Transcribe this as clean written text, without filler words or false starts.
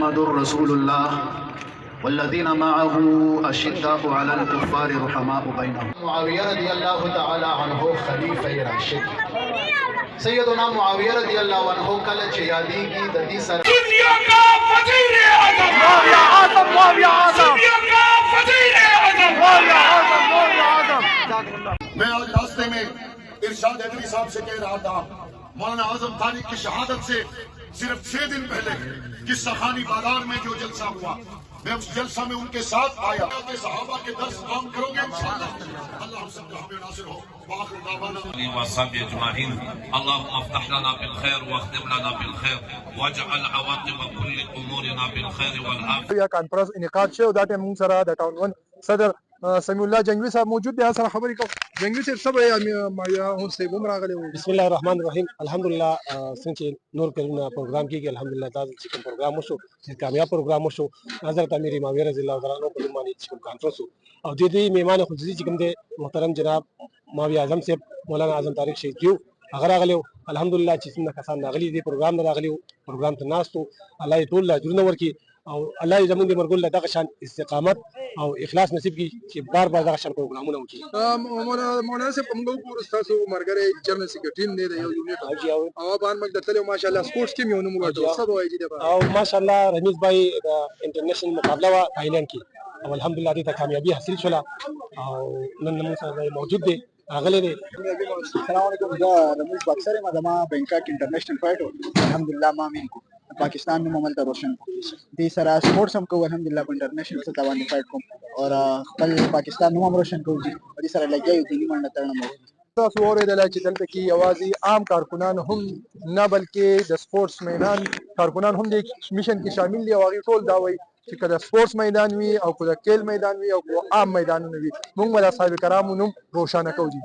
محمد رسول الله والذين معه اشداء على الكفار رحماء بينهم. معاویہ رضی اللہ تعالی عنہ خلیفہ راشد سیدنا معاویہ رضی اللہ عنہ کل چیادی کی ددی سر دنیا کا وزیر اعظم معاویہ اعظم معاویہ اعظم دنیا کا وزیر اعظم معاویہ اعظم معاویہ اعظم. میں آج راستے میں ارشاد ادری صاحب سے کہہ رہا تھا مولانا اعظم طارق کی شہادت سے صرف 6 دن پہلے قصہ خانی بازار میں جو جلسہ ہوا میں اس جلسہ میں ان کے ساتھ آیا کہ صحابہ کے درس عام کرو گے انشاءاللہ اللہ ہم سب کا ہمیں ناصر ہو. وآخر دعوانا وصحبه اجمعين اللهم افتح لنا بالخير واختم لنا بالخير واجعل عواقب كل امورنا بالخير والعافيه. یا کانفرنس انعقاد شو دا ټیم موږ سره د ټاون 1 صدر سمیع الله جنگوی صاحب موجود دي. سره خبرې کوم جنگوی صاحب سب مایا هم صاحب هم راغلي وو. بسم الله الرحمن الرحیم. الحمدلله څنګه نور کلونه پروګرام کیږي الحمدلله دا چې کوم پروګرام وشو چې کامیاب پروګرام وشو حضرت امیر معاویہ رضی الله تعالی عنہ په باندې چې کوم کانفرنس او د دې میهمان خصوصي چې کوم دي محترم جناب معاویہ اعظم صاحب مولانا اعظم طارق شهید یو هغه راغلی الحمدلله چې څنګه کسان راغلي دي پروګرام راغلی پروګرام ته ناستو الله یې ټول اجرونه ورکړي او الله یې زموږ د مرګ له دغه شان استقامت او اخلاص نصیب کړي چې بار بار دغه شان پروګرامونه وکړي. مولانا صاحب موږ ګورو تاسو مرګره جنرال سیکریټری نه دی یو یونټ او باندې موږ د تل ماشاءالله سپورتس ټیم یو نوم ورته سب وایي دي او ماشاءالله رمیز بھائی د انټرنیشنل مقابله وا تھایلینډ کې او الحمدلله دې ته کامیابی حاصل شوه او نن موږ سره موجود دي اغلی دی. السلام علیکم. دا رمیز باکسر یم د ما بینکاک انټرنیشنل فایټ الحمدلله ما مین کو پاکستان نوم عمل ته روشن کو دې سره سپورټس هم کو الحمدلله په انټرنیشنل سطح باندې فایټ کوم او خپل پاکستان نوم هم روشن کوم دې سره لګیو دینی منډه تړنه مو تاسو اورېدل چې دلته کې یوازې عام کارکنان هم نه بلکې د سپورټس میدان کارکنان هم د میشن کې شامل دي او هغوی ټول دا وایي چې که د سپورټس میدان وي او که د کیل میدان وي او که عام میدانونه وي موږ به د اصحاب کرامو نوم روښانه کوو.